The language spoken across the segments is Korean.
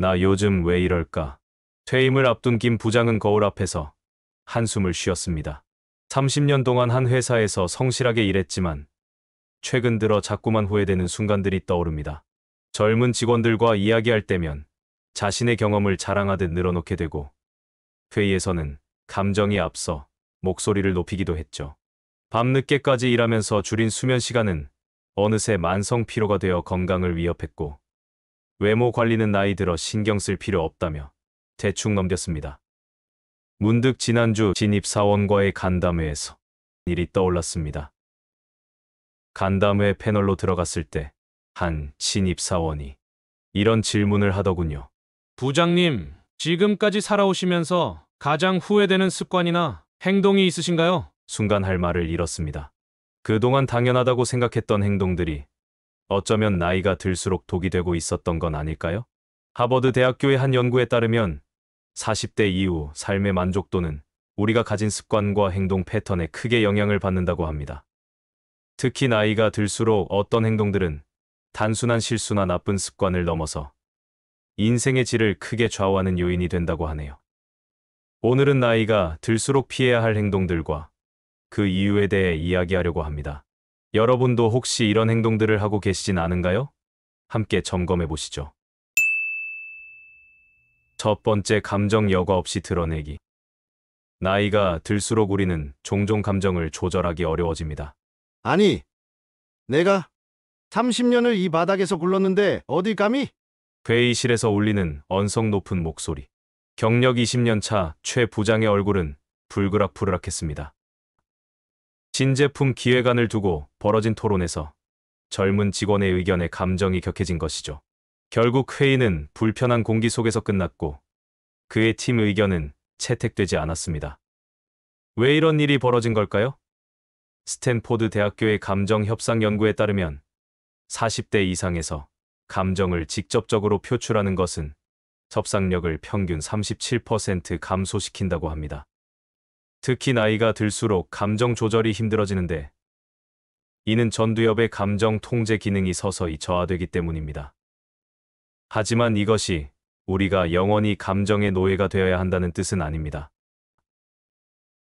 나 요즘 왜 이럴까? 퇴임을 앞둔 김 부장은 거울 앞에서 한숨을 쉬었습니다. 30년 동안 한 회사에서 성실하게 일했지만 최근 들어 자꾸만 후회되는 순간들이 떠오릅니다. 젊은 직원들과 이야기할 때면 자신의 경험을 자랑하듯 늘어놓게 되고 회의에서는 감정이 앞서 목소리를 높이기도 했죠. 밤늦게까지 일하면서 줄인 수면 시간은 어느새 만성 피로가 되어 건강을 위협했고 외모 관리는 나이 들어 신경 쓸 필요 없다며 대충 넘겼습니다. 문득 지난주 신입사원과의 간담회에서 일이 떠올랐습니다. 간담회 패널로 들어갔을 때 한 신입사원이 이런 질문을 하더군요. 부장님, 지금까지 살아오시면서 가장 후회되는 습관이나 행동이 있으신가요? 순간 할 말을 잃었습니다. 그동안 당연하다고 생각했던 행동들이 어쩌면 나이가 들수록 독이 되고 있었던 건 아닐까요? 하버드 대학교의 한 연구에 따르면 40대 이후 삶의 만족도는 우리가 가진 습관과 행동 패턴에 크게 영향을 받는다고 합니다. 특히 나이가 들수록 어떤 행동들은 단순한 실수나 나쁜 습관을 넘어서 인생의 질을 크게 좌우하는 요인이 된다고 하네요. 오늘은 나이가 들수록 피해야 할 행동들과 그 이유에 대해 이야기하려고 합니다. 여러분도 혹시 이런 행동들을 하고 계시진 않은가요? 함께 점검해 보시죠. 첫 번째, 감정 여과 없이 드러내기. 나이가 들수록 우리는 종종 감정을 조절하기 어려워집니다. 아니, 내가 30년을 이 바닥에서 굴렀는데 어디 감히? 회의실에서 울리는 언성 높은 목소리. 경력 20년 차 최 부장의 얼굴은 불그락불락했습니다. 신제품 기획안을 두고 벌어진 토론에서 젊은 직원의 의견에 감정이 격해진 것이죠. 결국 회의는 불편한 공기 속에서 끝났고 그의 팀 의견은 채택되지 않았습니다. 왜 이런 일이 벌어진 걸까요? 스탠포드 대학교의 감정 협상 연구에 따르면 40대 이상에서 감정을 직접적으로 표출하는 것은 접상력을 평균 37% 감소시킨다고 합니다. 특히 나이가 들수록 감정 조절이 힘들어지는데 이는 전두엽의 감정 통제 기능이 서서히 저하되기 때문입니다. 하지만 이것이 우리가 영원히 감정의 노예가 되어야 한다는 뜻은 아닙니다.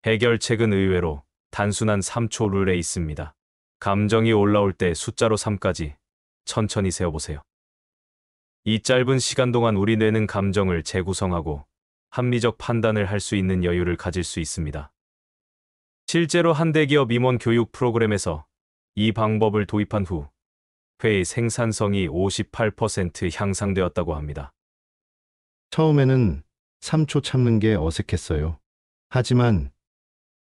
해결책은 의외로 단순한 3초 룰에 있습니다. 감정이 올라올 때 숫자로 3까지 천천히 세어보세요. 이 짧은 시간 동안 우리 뇌는 감정을 재구성하고 합리적 판단을 할 수 있는 여유를 가질 수 있습니다. 실제로 한 대기업 임원 교육 프로그램에서 이 방법을 도입한 후 회의 생산성이 58% 향상되었다고 합니다. 처음에는 3초 참는 게 어색했어요. 하지만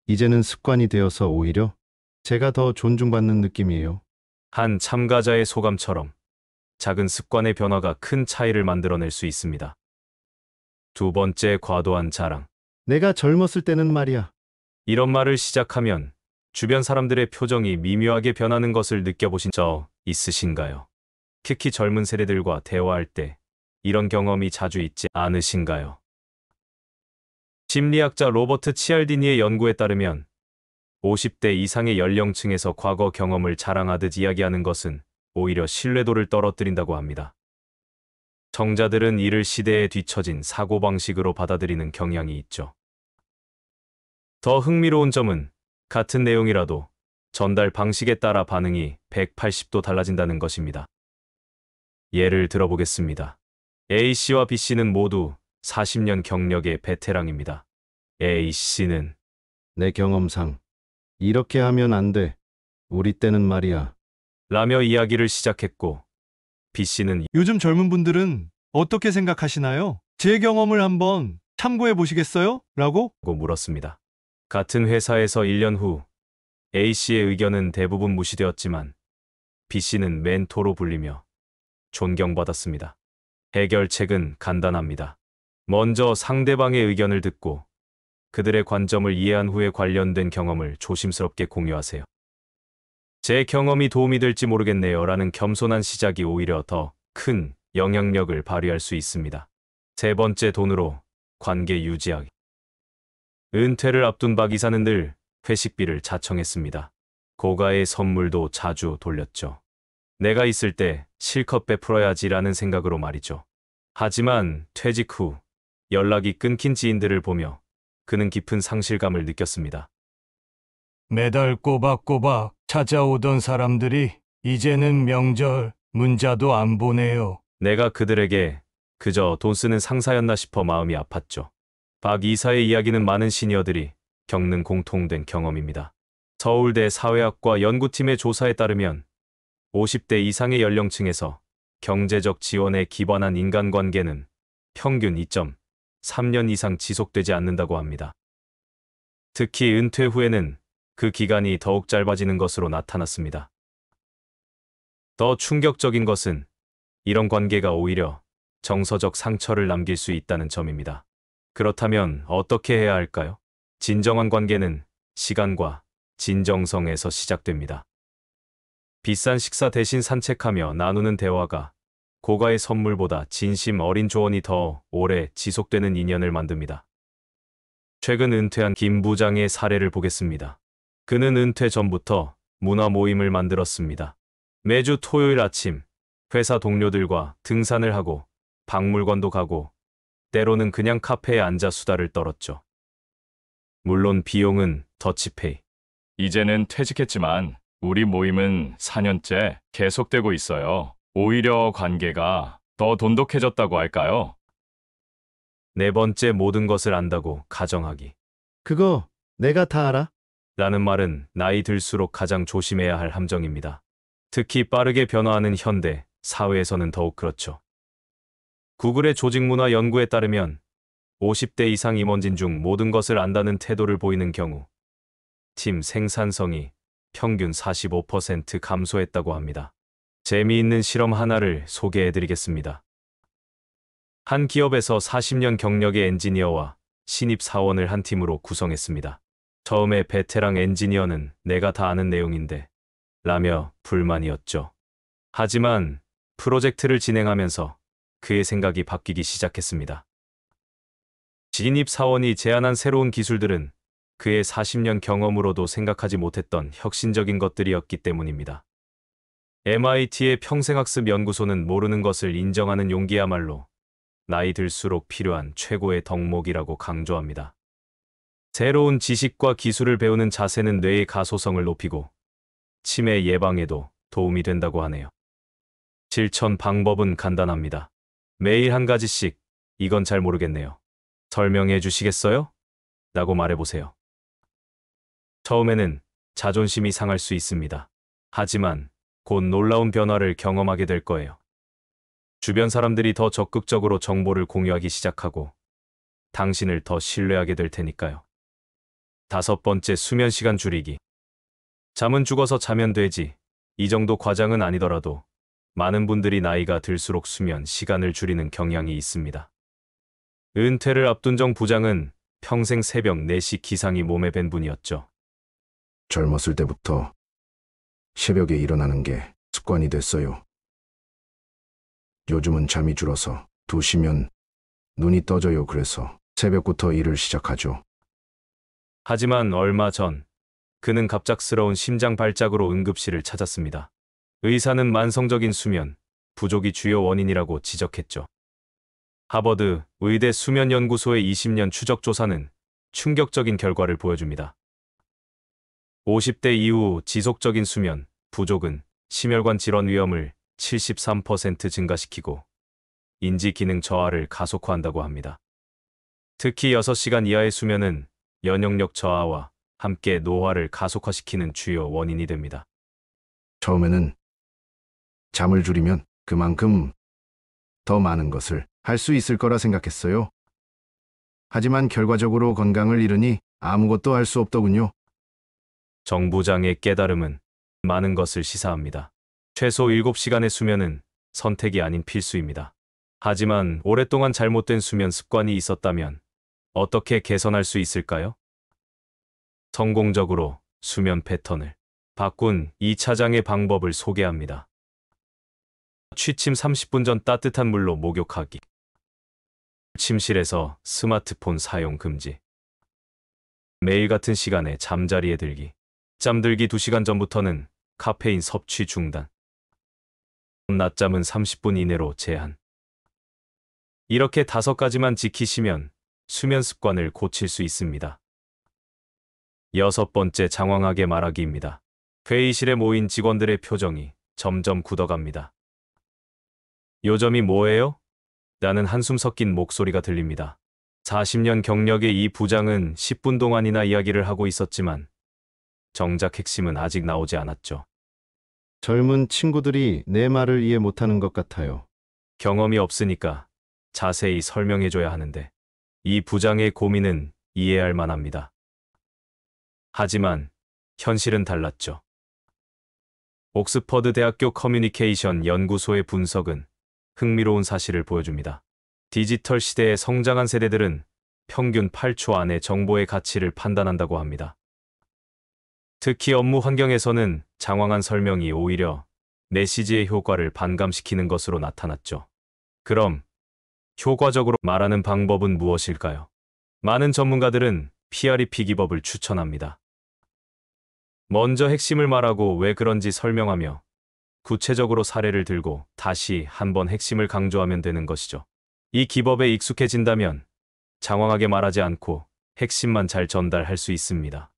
이제는 습관이 되어서 오히려 제가 더 존중받는 느낌이에요. 한 참가자의 소감처럼 작은 습관의 변화가 큰 차이를 만들어낼 수 있습니다. 두 번째, 과도한 자랑. 내가 젊었을 때는 말이야. 이런 말을 시작하면 주변 사람들의 표정이 미묘하게 변하는 것을 느껴보신 적 있으신가요? 특히 젊은 세대들과 대화할 때 이런 경험이 자주 있지 않으신가요? 심리학자 로버트 치알디니의 연구에 따르면 50대 이상의 연령층에서 과거 경험을 자랑하듯 이야기하는 것은 오히려 신뢰도를 떨어뜨린다고 합니다. 청자들은 이를 시대에 뒤처진 사고방식으로 받아들이는 경향이 있죠. 더 흥미로운 점은 같은 내용이라도 전달 방식에 따라 반응이 180도 달라진다는 것입니다. 예를 들어보겠습니다. A씨와 B씨는 모두 40년 경력의 베테랑입니다. A씨는 내 경험상 이렇게 하면 안 돼. 우리 때는 말이야. 라며 이야기를 시작했고 B씨는 요즘 젊은 분들은 어떻게 생각하시나요? 제 경험을 한번 참고해 보시겠어요? 라고 물었습니다. 같은 회사에서 1년 후 A씨의 의견은 대부분 무시되었지만 B씨는 멘토로 불리며 존경받았습니다. 해결책은 간단합니다. 먼저 상대방의 의견을 듣고 그들의 관점을 이해한 후에 관련된 경험을 조심스럽게 공유하세요. 제 경험이 도움이 될지 모르겠네요 라는 겸손한 시작이 오히려 더 큰 영향력을 발휘할 수 있습니다. 세 번째, 돈으로 관계 유지하기. 은퇴를 앞둔 박 이사는 늘 회식비를 자청했습니다. 고가의 선물도 자주 돌렸죠. 내가 있을 때 실컷 베풀어야지라는 생각으로 말이죠. 하지만 퇴직 후 연락이 끊긴 지인들을 보며 그는 깊은 상실감을 느꼈습니다. 매달 꼬박꼬박 찾아오던 사람들이 이제는 명절 문자도 안 보내요. 내가 그들에게 그저 돈 쓰는 상사였나 싶어 마음이 아팠죠. 박 이사의 이야기는 많은 시니어들이 겪는 공통된 경험입니다. 서울대 사회학과 연구팀의 조사에 따르면 50대 이상의 연령층에서 경제적 지원에 기반한 인간관계는 평균 2.3년 이상 지속되지 않는다고 합니다. 특히 은퇴 후에는 그 기간이 더욱 짧아지는 것으로 나타났습니다. 더 충격적인 것은 이런 관계가 오히려 정서적 상처를 남길 수 있다는 점입니다. 그렇다면 어떻게 해야 할까요? 진정한 관계는 시간과 진정성에서 시작됩니다. 비싼 식사 대신 산책하며 나누는 대화가 고가의 선물보다 진심 어린 조언이 더 오래 지속되는 인연을 만듭니다. 최근 은퇴한 김 부장의 사례를 보겠습니다. 그는 은퇴 전부터 문화 모임을 만들었습니다. 매주 토요일 아침 회사 동료들과 등산을 하고 박물관도 가고 때로는 그냥 카페에 앉아 수다를 떨었죠. 물론 비용은 더치페이. 이제는 퇴직했지만 우리 모임은 4년째 계속되고 있어요. 오히려 관계가 더 돈독해졌다고 할까요? 네 번째, 모든 것을 안다고 가정하기. 그거 내가 다 알아? 라는 말은 나이 들수록 가장 조심해야 할 함정입니다. 특히 빠르게 변화하는 현대 사회에서는 더욱 그렇죠. 구글의 조직문화 연구에 따르면 50대 이상 임원진 중 모든 것을 안다는 태도를 보이는 경우 팀 생산성이 평균 45% 감소했다고 합니다. 재미있는 실험 하나를 소개해드리겠습니다. 한 기업에서 40년 경력의 엔지니어와 신입 사원을 한 팀으로 구성했습니다. 처음에 베테랑 엔지니어는 내가 다 아는 내용인데 라며 불만이었죠. 하지만 프로젝트를 진행하면서 그의 생각이 바뀌기 시작했습니다. 신입 사원이 제안한 새로운 기술들은 그의 40년 경험으로도 생각하지 못했던 혁신적인 것들이었기 때문입니다. MIT의 평생학습연구소는 모르는 것을 인정하는 용기야말로 나이 들수록 필요한 최고의 덕목이라고 강조합니다. 새로운 지식과 기술을 배우는 자세는 뇌의 가소성을 높이고 치매 예방에도 도움이 된다고 하네요. 실천 방법은 간단합니다. 매일 한 가지씩, 이건 잘 모르겠네요. 설명해 주시겠어요? 라고 말해보세요. 처음에는 자존심이 상할 수 있습니다. 하지만 곧 놀라운 변화를 경험하게 될 거예요. 주변 사람들이 더 적극적으로 정보를 공유하기 시작하고 당신을 더 신뢰하게 될 테니까요. 다섯 번째, 수면 시간 줄이기. 잠은 죽어서 자면 되지. 이 정도 과장은 아니더라도 많은 분들이 나이가 들수록 수면 시간을 줄이는 경향이 있습니다. 은퇴를 앞둔 정 부장은 평생 새벽 4시 기상이 몸에 밴 분이었죠. 젊었을 때부터 새벽에 일어나는 게 습관이 됐어요. 요즘은 잠이 줄어서 2시면 눈이 떠져요. 그래서 새벽부터 일을 시작하죠. 하지만 얼마 전 그는 갑작스러운 심장 발작으로 응급실을 찾았습니다. 의사는 만성적인 수면 부족이 주요 원인이라고 지적했죠. 하버드 의대 수면연구소의 20년 추적 조사는 충격적인 결과를 보여줍니다. 50대 이후 지속적인 수면 부족은 심혈관 질환 위험을 73% 증가시키고 인지 기능 저하를 가속화한다고 합니다. 특히 6시간 이하의 수면은 면역력 저하와 함께 노화를 가속화시키는 주요 원인이 됩니다. 처음에는 잠을 줄이면 그만큼 더 많은 것을 할 수 있을 거라 생각했어요. 하지만 결과적으로 건강을 잃으니 아무것도 할 수 없더군요. 정 부장의 깨달음은 많은 것을 시사합니다. 최소 7시간의 수면은 선택이 아닌 필수입니다. 하지만 오랫동안 잘못된 수면 습관이 있었다면 어떻게 개선할 수 있을까요? 성공적으로 수면 패턴을 바꾼 2차장의 방법을 소개합니다. 취침 30분 전 따뜻한 물로 목욕하기. 침실에서 스마트폰 사용 금지. 매일 같은 시간에 잠자리에 들기. 잠들기 2시간 전부터는 카페인 섭취 중단. 낮잠은 30분 이내로 제한. 이렇게 5가지만 지키시면 수면 습관을 고칠 수 있습니다. 6번째, 장황하게 말하기입니다. 회의실에 모인 직원들의 표정이 점점 굳어갑니다. 요점이 뭐예요? 라는 한숨 섞인 목소리가 들립니다. 40년 경력의 이 부장은 10분 동안이나 이야기를 하고 있었지만 정작 핵심은 아직 나오지 않았죠. 젊은 친구들이 내 말을 이해 못하는 것 같아요. 경험이 없으니까 자세히 설명해줘야 하는데 이 부장의 고민은 이해할 만합니다. 하지만 현실은 달랐죠. 옥스퍼드 대학교 커뮤니케이션 연구소의 분석은 흥미로운 사실을 보여줍니다. 디지털 시대에 성장한 세대들은 평균 8초 안에 정보의 가치를 판단한다고 합니다. 특히 업무 환경에서는 장황한 설명이 오히려 메시지의 효과를 반감시키는 것으로 나타났죠. 그럼 효과적으로 말하는 방법은 무엇일까요? 많은 전문가들은 PREP 기법을 추천합니다. 먼저 핵심을 말하고 왜 그런지 설명하며 구체적으로 사례를 들고 다시 한번 핵심을 강조하면 되는 것이죠. 이 기법에 익숙해진다면 장황하게 말하지 않고 핵심만 잘 전달할 수 있습니다.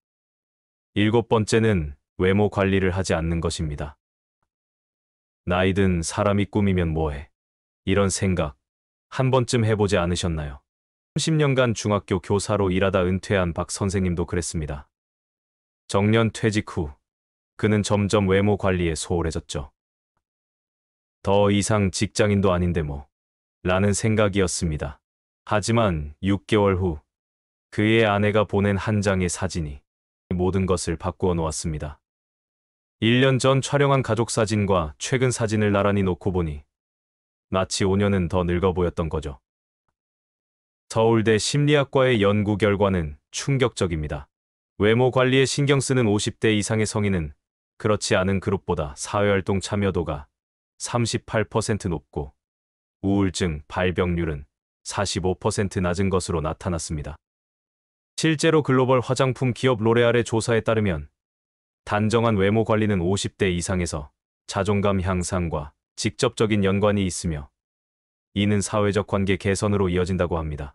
7번째는 외모 관리를 하지 않는 것입니다. 나이든 사람이 꾸미면 뭐해? 이런 생각 한 번쯤 해보지 않으셨나요? 30년간 중학교 교사로 일하다 은퇴한 박 선생님도 그랬습니다. 정년 퇴직 후 그는 점점 외모 관리에 소홀해졌죠. 더 이상 직장인도 아닌데 뭐 라는 생각이었습니다. 하지만 6개월 후 그의 아내가 보낸 한 장의 사진이 모든 것을 바꾸어 놓았습니다. 1년 전 촬영한 가족 사진과 최근 사진을 나란히 놓고 보니 마치 5년은 더 늙어 보였던 거죠. 서울대 심리학과의 연구 결과는 충격적입니다. 외모 관리에 신경 쓰는 50대 이상의 성인은 그렇지 않은 그룹보다 사회활동 참여도가 38% 높고 우울증 발병률은 45% 낮은 것으로 나타났습니다. 실제로 글로벌 화장품 기업 로레알의 조사에 따르면 단정한 외모 관리는 50대 이상에서 자존감 향상과 직접적인 연관이 있으며 이는 사회적 관계 개선으로 이어진다고 합니다.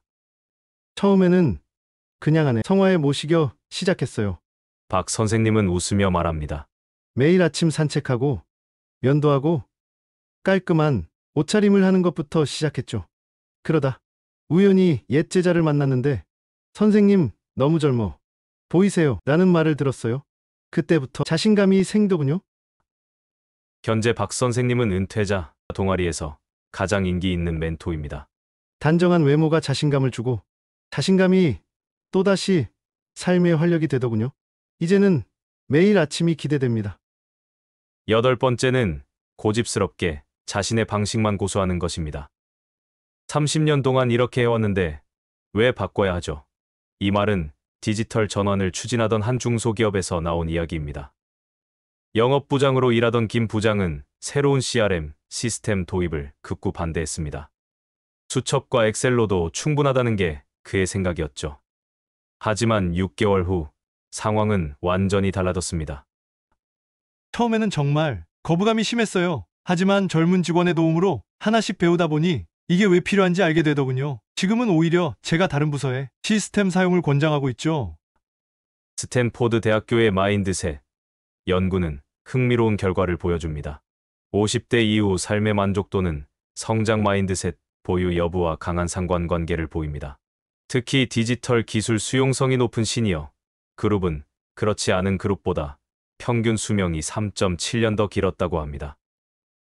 처음에는 그냥 아내 성화에 모시겨 시작했어요. 박 선생님은 웃으며 말합니다. 매일 아침 산책하고 면도하고 깔끔한 옷차림을 하는 것부터 시작했죠. 그러다 우연히 옛 제자를 만났는데 선생님 너무 젊어 보이세요 라는 말을 들었어요. 그때부터 자신감이 생더군요. 현재 박 선생님은 은퇴자 동아리에서 가장 인기 있는 멘토입니다. 단정한 외모가 자신감을 주고 자신감이 또다시 삶의 활력이 되더군요. 이제는 매일 아침이 기대됩니다. 8번째는 고집스럽게 자신의 방식만 고수하는 것입니다. 30년 동안 이렇게 해왔는데 왜 바꿔야 하죠? 이 말은 디지털 전환을 추진하던 한 중소기업에서 나온 이야기입니다. 영업부장으로 일하던 김 부장은 새로운 CRM 시스템 도입을 극구 반대했습니다. 수첩과 엑셀로도 충분하다는 게 그의 생각이었죠. 하지만 6개월 후 상황은 완전히 달라졌습니다. 처음에는 정말 거부감이 심했어요. 하지만 젊은 직원의 도움으로 하나씩 배우다 보니 이게 왜 필요한지 알게 되더군요. 지금은 오히려 제가 다른 부서에 시스템 사용을 권장하고 있죠. 스탠포드 대학교의 마인드셋 연구는 흥미로운 결과를 보여줍니다. 50대 이후 삶의 만족도는 성장 마인드셋 보유 여부와 강한 상관관계를 보입니다. 특히 디지털 기술 수용성이 높은 시니어 그룹은 그렇지 않은 그룹보다 평균 수명이 3.7년 더 길었다고 합니다.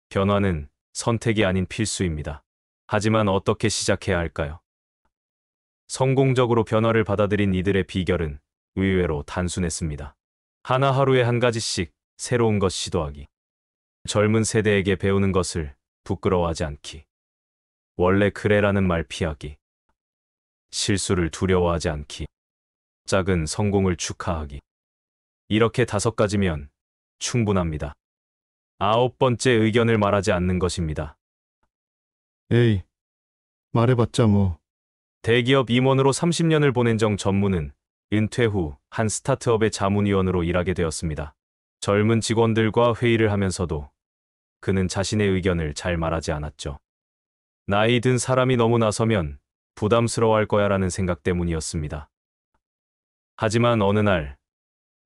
변화는 선택이 아닌 필수입니다. 하지만 어떻게 시작해야 할까요? 성공적으로 변화를 받아들인 이들의 비결은 의외로 단순했습니다. 하루에 한 가지씩 새로운 것 시도하기. 젊은 세대에게 배우는 것을 부끄러워하지 않기. 원래 그래라는 말 피하기. 실수를 두려워하지 않기. 작은 성공을 축하하기. 이렇게 5가지면 충분합니다. 9번째, 의견을 말하지 않는 것입니다. 에이, 말해봤자 뭐. 대기업 임원으로 30년을 보낸 정 전무는 은퇴 후 한 스타트업의 자문위원으로 일하게 되었습니다. 젊은 직원들과 회의를 하면서도 그는 자신의 의견을 잘 말하지 않았죠. 나이 든 사람이 너무 나서면 부담스러워할 거야라는 생각 때문이었습니다. 하지만 어느 날,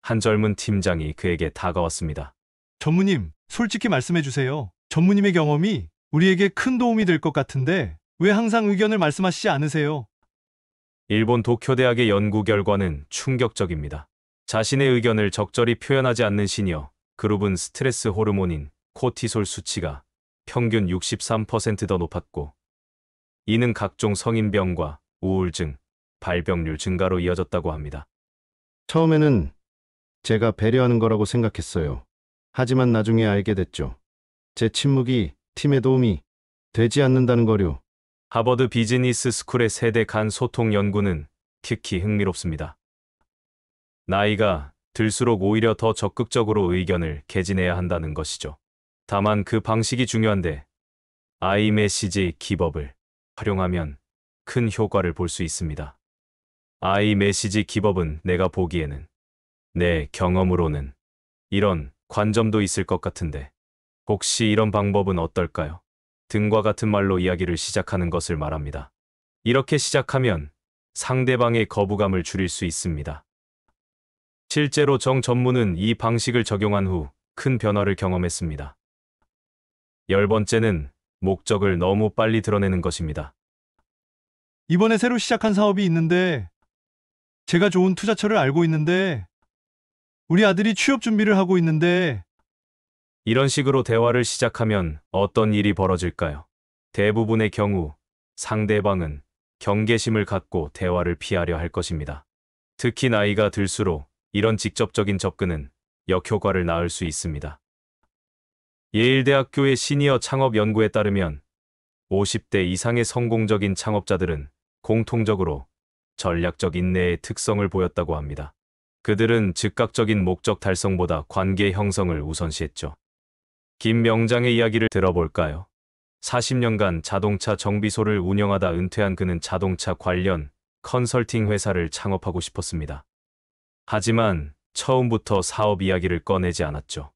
한 젊은 팀장이 그에게 다가왔습니다. 전무님, 솔직히 말씀해 주세요. 전무님의 경험이 우리에게 큰 도움이 될 것 같은데 왜 항상 의견을 말씀하시지 않으세요? 일본 도쿄대학의 연구 결과는 충격적입니다. 자신의 의견을 적절히 표현하지 않는 시니어 그룹은 스트레스 호르몬인 코티솔 수치가 평균 63% 더 높았고, 이는 각종 성인병과 우울증, 발병률 증가로 이어졌다고 합니다. 처음에는 제가 배려하는 거라고 생각했어요. 하지만 나중에 알게 됐죠. 제 침묵이 팀에 도움이 되지 않는다는 거요. 하버드 비즈니스 스쿨의 세대 간 소통 연구는 특히 흥미롭습니다. 나이가 들수록 오히려 더 적극적으로 의견을 개진해야 한다는 것이죠. 다만 그 방식이 중요한데, 아이메시지 기법을 활용하면 큰 효과를 볼 수 있습니다. 아이메시지 기법은 내가 보기에는, 내 경험으로는 이런 관점도 있을 것 같은데, 혹시 이런 방법은 어떨까요? 등과 같은 말로 이야기를 시작하는 것을 말합니다. 이렇게 시작하면 상대방의 거부감을 줄일 수 있습니다. 실제로 정 전무는 이 방식을 적용한 후 큰 변화를 경험했습니다. 10번째는 목적을 너무 빨리 드러내는 것입니다. 이번에 새로 시작한 사업이 있는데 제가 좋은 투자처를 알고 있는데 우리 아들이 취업 준비를 하고 있는데 이런 식으로 대화를 시작하면 어떤 일이 벌어질까요? 대부분의 경우 상대방은 경계심을 갖고 대화를 피하려 할 것입니다. 특히 나이가 들수록 이런 직접적인 접근은 역효과를 낳을 수 있습니다. 예일대학교의 시니어 창업 연구에 따르면 50대 이상의 성공적인 창업자들은 공통적으로 전략적 인내의 특성을 보였다고 합니다. 그들은 즉각적인 목적 달성보다 관계 형성을 우선시했죠. 김 명장의 이야기를 들어볼까요? 40년간 자동차 정비소를 운영하다 은퇴한 그는 자동차 관련 컨설팅 회사를 창업하고 싶었습니다. 하지만 처음부터 사업 이야기를 꺼내지 않았죠.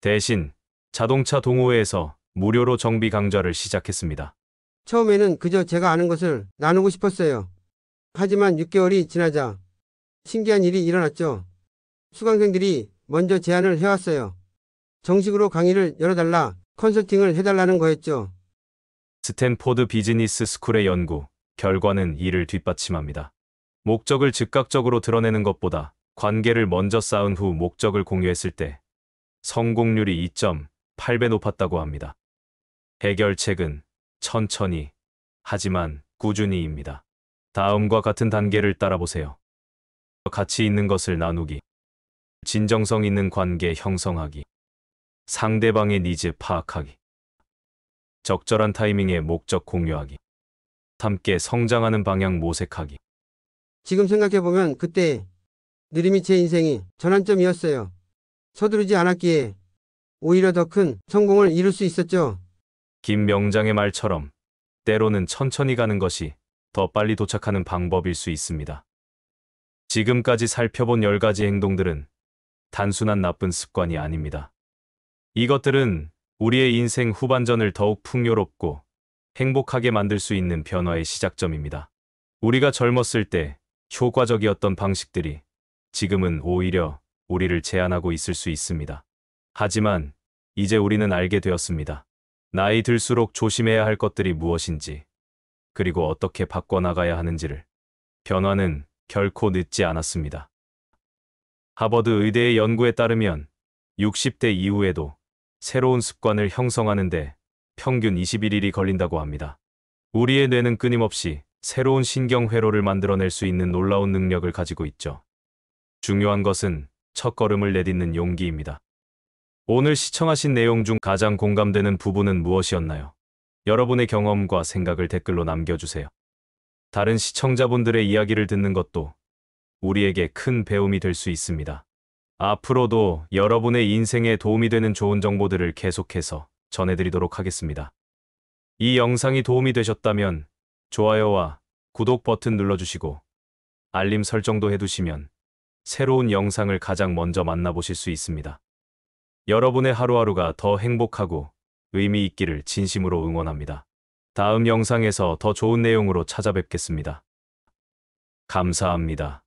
대신 자동차 동호회에서 무료로 정비 강좌를 시작했습니다. 처음에는 그저 제가 아는 것을 나누고 싶었어요. 하지만 6개월이 지나자 신기한 일이 일어났죠. 수강생들이 먼저 제안을 해왔어요. 정식으로 강의를 열어달라, 컨설팅을 해달라는 거였죠. 스탠포드 비즈니스 스쿨의 연구 결과는 이를 뒷받침합니다. 목적을 즉각적으로 드러내는 것보다 관계를 먼저 쌓은 후 목적을 공유했을 때 성공률이 2.8배 높았다고 합니다. 해결책은 천천히, 하지만 꾸준히입니다. 다음과 같은 단계를 따라보세요. 가치 있는 것을 나누기, 진정성 있는 관계 형성하기, 상대방의 니즈 파악하기, 적절한 타이밍에 목적 공유하기, 함께 성장하는 방향 모색하기. 지금 생각해보면 그때 느림이 제 인생이 전환점이었어요. 서두르지 않았기에 오히려 더 큰 성공을 이룰 수 있었죠. 김 명장의 말처럼 때로는 천천히 가는 것이 더 빨리 도착하는 방법일 수 있습니다. 지금까지 살펴본 10가지 행동들은 단순한 나쁜 습관이 아닙니다. 이것들은 우리의 인생 후반전을 더욱 풍요롭고 행복하게 만들 수 있는 변화의 시작점입니다. 우리가 젊었을 때 효과적이었던 방식들이 지금은 오히려 우리를 제한하고 있을 수 있습니다. 하지만 이제 우리는 알게 되었습니다. 나이 들수록 조심해야 할 것들이 무엇인지, 그리고 어떻게 바꿔나가야 하는지를. 변화는 결코 늦지 않았습니다. 하버드 의대의 연구에 따르면 60대 이후에도 새로운 습관을 형성하는데 평균 21일이 걸린다고 합니다. 우리의 뇌는 끊임없이 새로운 신경회로를 만들어낼 수 있는 놀라운 능력을 가지고 있죠. 중요한 것은 첫걸음을 내딛는 용기입니다. 오늘 시청하신 내용 중 가장 공감되는 부분은 무엇이었나요? 여러분의 경험과 생각을 댓글로 남겨주세요. 다른 시청자분들의 이야기를 듣는 것도 우리에게 큰 배움이 될 수 있습니다. 앞으로도 여러분의 인생에 도움이 되는 좋은 정보들을 계속해서 전해드리도록 하겠습니다. 이 영상이 도움이 되셨다면 좋아요와 구독 버튼 눌러주시고 알림 설정도 해두시면 새로운 영상을 가장 먼저 만나보실 수 있습니다. 여러분의 하루하루가 더 행복하고 의미 있기를 진심으로 응원합니다. 다음 영상에서 더 좋은 내용으로 찾아뵙겠습니다. 감사합니다.